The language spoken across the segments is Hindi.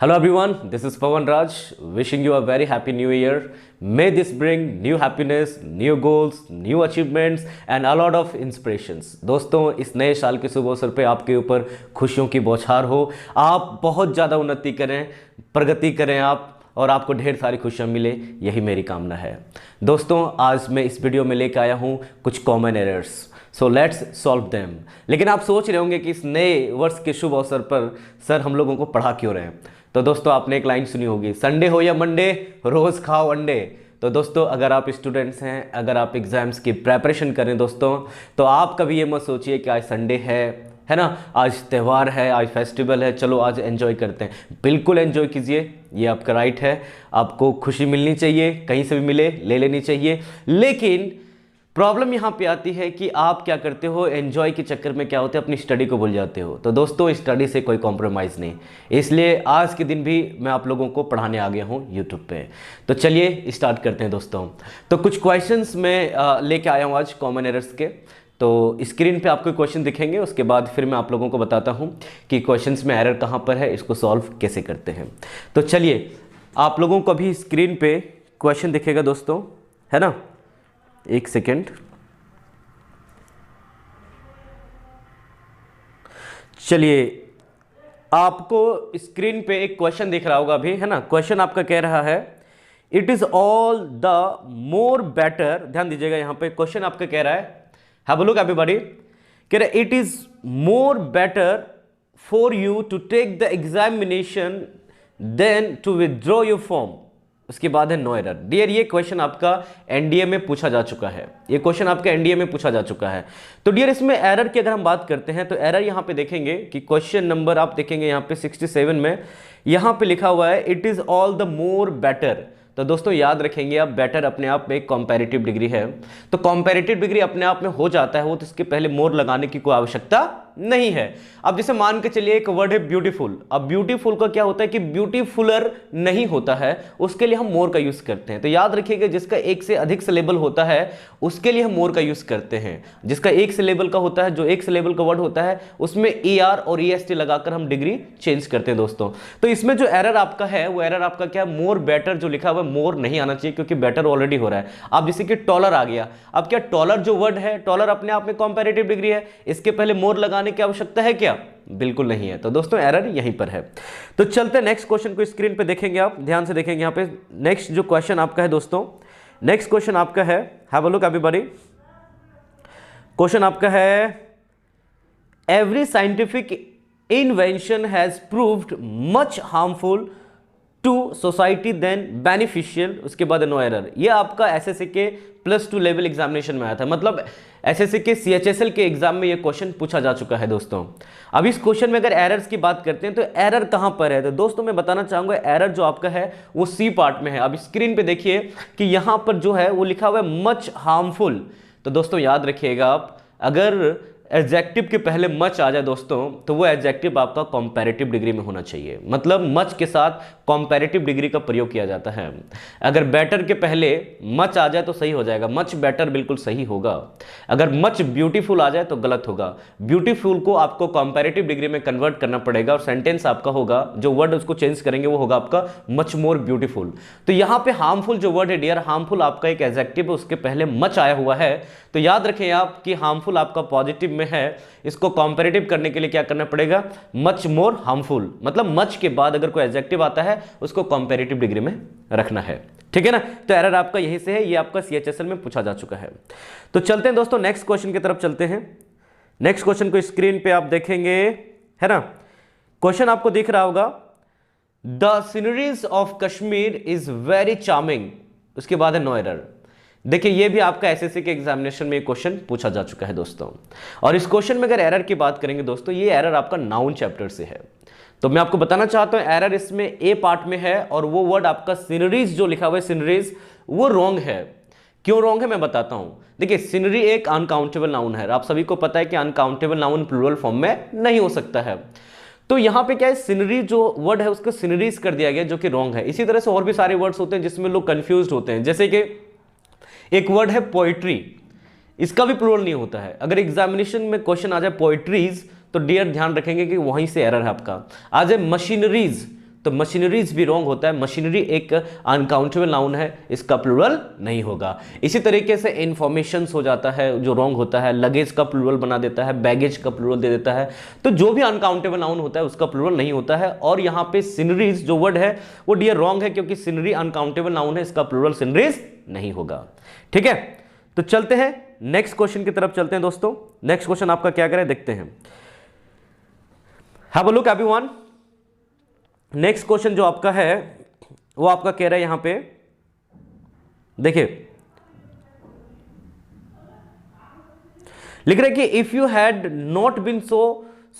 Hello everyone, this is Pawan Raj, wishing you a very happy new year. May this bring new happiness, new goals, new achievements and a lot of inspirations. दोस्तों, इस नए साल के शुभ अवसर पे आपके ऊपर खुशियों की बौछार हो, आप बहुत ज़्यादा उन्नति करें, प्रगति करें आप और आपको ढेर सारी खुशियाँ मिले, यही मेरी कामना है। दोस्तों, आज मैं इस वीडियो में लेकर आया हूँ कुछ common errors, so let's solve them. लेकिन आप सोच रहे होंगे कि इस नए वर्ष के शुभ अवसर पर सर हम लोगों को पढ़ा क्यों रहे हैं। तो दोस्तों, आपने एक लाइन सुनी होगी, संडे हो या मंडे रोज़ खाओ अंडे। तो दोस्तों, अगर आप स्टूडेंट्स हैं, अगर आप एग्जाम्स की प्रेपरेशन करें दोस्तों, तो आप कभी ये मत सोचिए कि आज संडे है ना, आज त्यौहार है, आज फेस्टिवल है, चलो आज एंजॉय करते हैं। बिल्कुल एंजॉय कीजिए, ये आपका राइट है, आपको खुशी मिलनी चाहिए, कहीं से भी मिले ले लेनी चाहिए। लेकिन प्रॉब्लम यहाँ पे आती है कि आप क्या करते हो, एंजॉय के चक्कर में क्या होता है, अपनी स्टडी को भूल जाते हो। तो दोस्तों, स्टडी से कोई कॉम्प्रोमाइज़ नहीं, इसलिए आज के दिन भी मैं आप लोगों को पढ़ाने आ गया हूँ यूट्यूब पे। तो चलिए स्टार्ट करते हैं दोस्तों। तो कुछ क्वेश्चंस मैं लेके आया हूँ आज कॉमन एरर्स के। तो स्क्रीन पे आपको क्वेश्चन दिखेंगे, उसके बाद फिर मैं आप लोगों को बताता हूँ कि क्वेश्चंस में एरर कहाँ पर है, इसको सॉल्व कैसे करते हैं। तो चलिए, आप लोगों को अभी स्क्रीन पे क्वेश्चन दिखेगा दोस्तों, है ना। एक सेकेंड, चलिए, आपको स्क्रीन पे एक क्वेश्चन दिख रहा होगा अभी, है ना। क्वेश्चन आपका कह रहा है, it is all the more better. ध्यान दीजिएगा, यहां पे क्वेश्चन आपका कह रहा है, हैव अ लुक एवरीबॉडी, कह रहा है it is more better for you to take the examination then to withdraw your form. उसके बाद है नो एरर। डियर, ये क्वेश्चन आपका एनडीए में पूछा जा चुका है, ये क्वेश्चन आपका एनडीए में पूछा जा चुका है। तो डियर, इसमें एरर की अगर हम बात करते हैं तो एरर यहां पे देखेंगे कि क्वेश्चन नंबर आप देखेंगे यहां पे 67 में, यहां पे लिखा हुआ है it is all the more better. तो दोस्तों, याद रखेंगे आप, बेटर अपने आप में एक कंपैरेटिव डिग्री है। तो कंपैरेटिव डिग्री अपने आप में हो जाता है वो, तो इसके पहले मोर लगाने की कोई आवश्यकता नहीं है। अब जैसे मान के चलिए एक वर्ड है ब्यूटीफुल। अब ब्यूटीफुल का क्या होता है कि ब्यूटीफुलर नहीं होता है, उसके लिए हम मोर का यूज करते हैं। तो याद रखिएगा, जिसका एक से अधिक सिलेबल होता है उसके लिए हम मोर का यूज करते हैं। जिसका एक सिलेबल का होता है, जो एक सिलेबल का वर्ड होता है, उसमें AR और EST लगाकर हम डिग्री चेंज करते हैं दोस्तों। तो इसमें जो एरर आपका है, वो एरर आपका क्या है, मोर बेटर जो लिखा हुआ है, मोर नहीं आना चाहिए, क्योंकि बेटर ऑलरेडी हो रहा है। अब जैसे कि टॉलर आ गया, अब क्या टॉलर जो वर्ड है, टॉलर अपने आप में कंपैरेटिव डिग्री है, इसके पहले मोर लगाने की आवश्यकता है क्या? बिल्कुल नहीं है। तो दोस्तों, एरर यहीं पर है। तो चलते नेक्स्ट क्वेश्चन को स्क्रीन पे देखेंगे, आप ध्यान से देखेंगे। यहां पे नेक्स्ट जो क्वेश्चन आपका है दोस्तों, नेक्स्ट क्वेश्चन आपका है, have a look everybody. Question आपका है, every scientific invention has proved much harmful to society than beneficial. उसके बाद नो एरर। ये आपका एसएससी के +2 लेवल एग्जामिनेशन में आया था, मतलब एसएससी के CHSL के एग्जाम में ये क्वेश्चन पूछा जा चुका है दोस्तों। अब इस क्वेश्चन में अगर एरर्स की बात करते हैं तो एरर कहां पर है, तो दोस्तों मैं बताना चाहूंगा एरर जो आपका है वो सी पार्ट में है। अब स्क्रीन पे देखिए कि यहां पर जो है वो लिखा हुआ है मच हार्मफुल। तो दोस्तों, याद रखिएगा आप, अगर एडजेक्टिव के पहले मच आ जाए दोस्तों, तो वो एडजेक्टिव आपका कंपैरेटिव डिग्री में होना चाहिए, मतलब मच के साथ कंपैरेटिव डिग्री का प्रयोग किया जाता है। अगर बेटर के पहले मच आ जाए तो सही हो जाएगा, मच बेटर बिल्कुल सही होगा। अगर मच ब्यूटीफुल आ जाए तो गलत होगा। ब्यूटीफुल को आपको कंपैरेटिव डिग्री में कन्वर्ट करना पड़ेगा और सेंटेंस आपका होगा, जो वर्ड उसको चेंज करेंगे वो होगा आपका मच मोर ब्यूटीफुल। तो यहां पे हार्मफुल जो वर्ड है डियर, हार्मफुल आपका एक एडजेक्टिव है, उसके पहले मच आया हुआ है। तो याद रखें आप कि हार्मफुल आपका पॉजिटिव में है, इसको कंपैरेटिव करने के लिए क्या करना पड़ेगा, मच मोर हार्मफुल। मतलब मच के बाद अगर कोई एडजेक्टिव आता है उसको कंपैरेटिव डिग्री में रखना है, ठीक है ना। तो एरर आपका यहीं से है, ये आपका CHSL में पूछा जा चुका है। तो चलते हैं दोस्तों नेक्स्ट क्वेश्चन की तरफ चलते हैं। नेक्स्ट क्वेश्चन को स्क्रीन पे आप देखेंगे, है ना। क्वेश्चन आपको दिख रहा होगा, the sceneries of Kashmir is very charming. उसके बाद है नो एरर। देखिए, ये भी आपका एसएससी के एग्जामिनेशन में क्वेश्चन पूछा जा चुका है दोस्तों। और इस क्वेश्चन में अगर एरर की बात करेंगे दोस्तों, ये एरर आपका नाउन चैप्टर से है। तो मैं आपको बताना चाहता हूं एरर इसमें ए पार्ट में है, और वो वर्ड आपका सीनरीज जो लिखा हुआ है सीनरीज, वो रॉन्ग है। क्यों रॉन्ग है मैं बताता हूं। देखिए, सीनरी एक अनकाउंटेबल नाउन है, आप सभी को पता है कि अनकाउंटेबल नाउन प्लूरल फॉर्म में नहीं हो सकता है। तो यहां पे क्या है, सीनरी जो वर्ड है उसको सीनरीज कर दिया गया, जो कि रॉन्ग है। इसी तरह से और भी सारे वर्ड्स होते हैं जिसमें लोग कंफ्यूज होते हैं, जैसे कि एक वर्ड है पोइट्री, इसका भी प्लूरल नहीं होता है। अगर एग्जामिनेशन में क्वेश्चन आ जाए पोइट्रीज, तो डियर ध्यान रखेंगे कि वहीं से एरर है आपका। आ जाए मशीनरीज, तो मशीनरीज भी रॉन्ग होता है, मशीनरी एक अनकाउंटेबल नाउन है, इसका प्लूरल नहीं होगा। इसी तरीके से इंफॉर्मेशंस हो जाता है जो रॉन्ग होता है, लगेज का प्लूरल बना देता है, बैगेज का प्लूरल दे देता है, तो जो भी अनकाउंटेबल नाउन होता है उसका प्लूरल नहीं होता है। और यहाँ पे सिनरीज जो वर्ड है वो डियर रॉन्ग है, क्योंकि सिनरी अनकाउंटेबल नाउन है, इसका प्लूरल सिनरीज नहीं होगा। ठीक है, तो चलते हैं नेक्स्ट क्वेश्चन की तरफ चलते हैं दोस्तों। नेक्स्ट क्वेश्चन आपका क्या करें देखते हैं। Have a look everyone. Next question जो आपका है वो आपका कह रहा है यहां पे, देखिए लिख रहे कि if you had not been so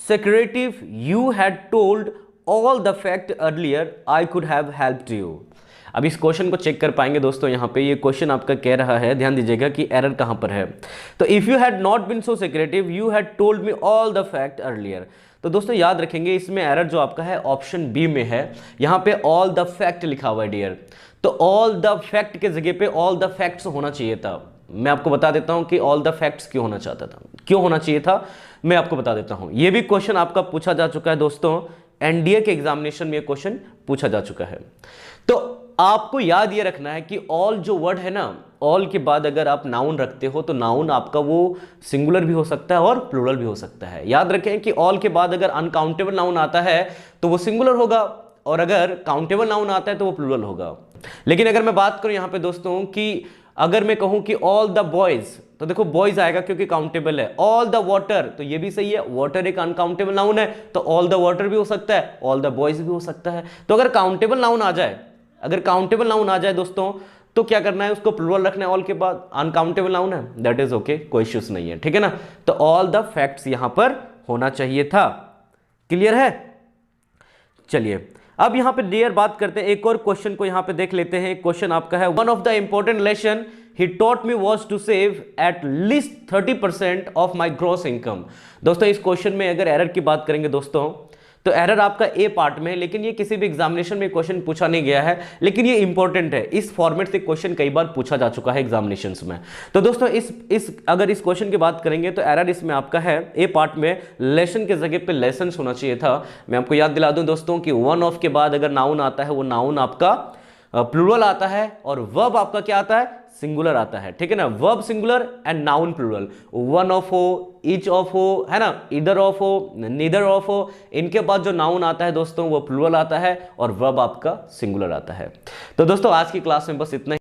secretive you had told all the fact earlier I could have helped you. अब इस क्वेश्चन को चेक कर पाएंगे दोस्तों, यहां पे ये क्वेश्चन आपका कह रहा है, ध्यान दीजिएगा कि एरर कहां पर है। तो if you had not been so secretive you had told me all the fact earlier. तो दोस्तों याद रखेंगे इसमें एरर जो आपका है ऑप्शन बी में है, यहां पे ऑल द फैक्ट लिखा हुआ है डियर, तो ऑल द फैक्ट के जगह पे ऑल द फैक्ट्स होना चाहिए था। मैं आपको बता देता हूं कि ऑल द फैक्ट्स क्यों होना चाहता था, क्यों होना चाहिए था, मैं आपको बता देता हूं। यह भी क्वेश्चन आपका पूछा जा चुका है दोस्तों, एनडीए के एग्जामिनेशन में यह क्वेश्चन पूछा जा चुका है। तो आपको याद ये रखना है कि ऑल जो वर्ड है ना, ऑल के बाद अगर आप नाउन रखते हो तो नाउन आपका वो सिंगुलर भी हो सकता है और प्लूरल भी हो सकता है। याद रखें कि ऑल के बाद अगर अनकाउंटेबल नाउन आता है तो वो सिंगुलर होगा, और अगर काउंटेबल नाउन आता है तो वो प्लूरल होगा। लेकिन अगर मैं बात करूं यहां पे दोस्तों कि अगर मैं कहूं कि ऑल द बॉयज, तो देखो बॉयज आएगा क्योंकि काउंटेबल है। ऑल द वाटर, तो ये भी सही है, वाटर एक अनकाउंटेबल नाउन है, तो ऑल द वाटर भी हो सकता है, ऑल द बॉयज भी हो सकता है। तो अगर काउंटेबल नाउन आ जाए, अगर काउंटेबल नाउन आ जाए दोस्तों तो क्या करना है, उसको प्लूरल रखना है ऑल के बाद। अनकाउंटेबल नाउन है दैट इज ओके, कोई इश्यूज नहीं है, ठीक है ना। तो ऑल द फैक्ट्स यहां पर होना चाहिए था। क्लियर है? चलिए अब यहां पे डियर बात करते हैं, एक और क्वेश्चन को यहां पे देख लेते हैं। क्वेश्चन आपका है, one of the important lesson he taught me was to save at least 30% of my gross income। दोस्तों इस क्वेश्चन में अगर एरर की बात करेंगे दोस्तों तो एरर आपका ए पार्ट में है, लेकिन ये किसी भी एग्जामिनेशन में क्वेश्चन पूछा नहीं गया है, लेकिन ये इंपॉर्टेंट है। इस फॉर्मेट से क्वेश्चन कई बार पूछा जा चुका है एग्जामिनेशंस में। तो दोस्तों अगर इस क्वेश्चन की बात करेंगे तो एरर इसमें आपका है ए पार्ट में, लेसन के जगह पे लेसन्स होना चाहिए था। मैं आपको याद दिला दूं दोस्तों कि वन ऑफ के बाद अगर नाउन आता है वो नाउन आपका प्लूरल आता है, और वर्ब आपका क्या आता है, सिंगुलर आता है, ठीक है ना। Verb singular and noun plural, one of हो, ईच ऑफ हो, है ना, इधर ऑफ हो, नीदर ऑफ हो, इनके बाद जो नाउन आता है दोस्तों वो प्लूरल आता है और वर्ब आपका सिंगुलर आता है। तो दोस्तों आज की क्लास में बस इतना ही।